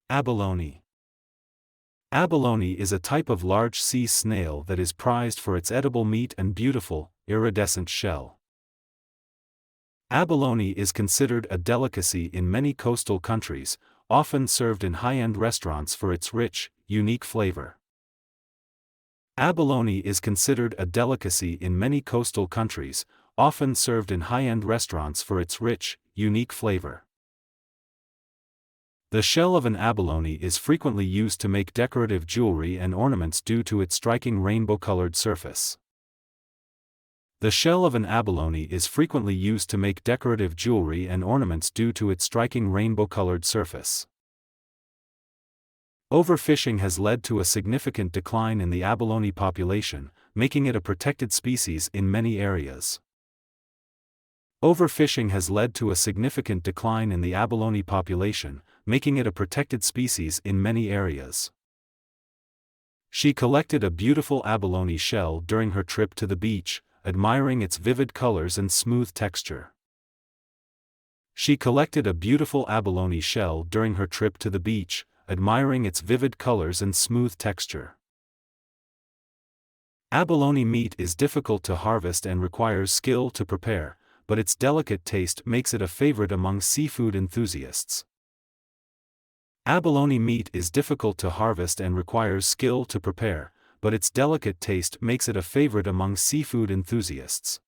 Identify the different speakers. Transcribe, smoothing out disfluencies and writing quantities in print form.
Speaker 1: Abalone. Abalone is a type of large sea snail that is prized for its edible meat and beautiful, iridescent shell. Abalone is considered a delicacy in many coastal countries, often served in high-end restaurants for its rich, unique flavor. Abalone is considered a delicacy in many coastal countries, often served in high-end restaurants for its rich, unique flavor. The shell of an abalone is frequently used to make decorative jewelry and ornaments due to its striking rainbow-colored surface. The shell of an abalone is frequently used to make decorative jewelry and ornaments due to its striking rainbow-colored surface. Overfishing has led to a significant decline in the abalone population, making it a protected species in many areas. Overfishing has led to a significant decline in the abalone population, making it a protected species in many areas. She collected a beautiful abalone shell during her trip to the beach, admiring its vivid colors and smooth texture. She collected a beautiful abalone shell during her trip to the beach, admiring its vivid colors and smooth texture. Abalone meat is difficult to harvest and requires skill to prepare, but its delicate taste makes it a favorite among seafood enthusiasts. Abalone meat is difficult to harvest and requires skill to prepare, but its delicate taste makes it a favorite among seafood enthusiasts.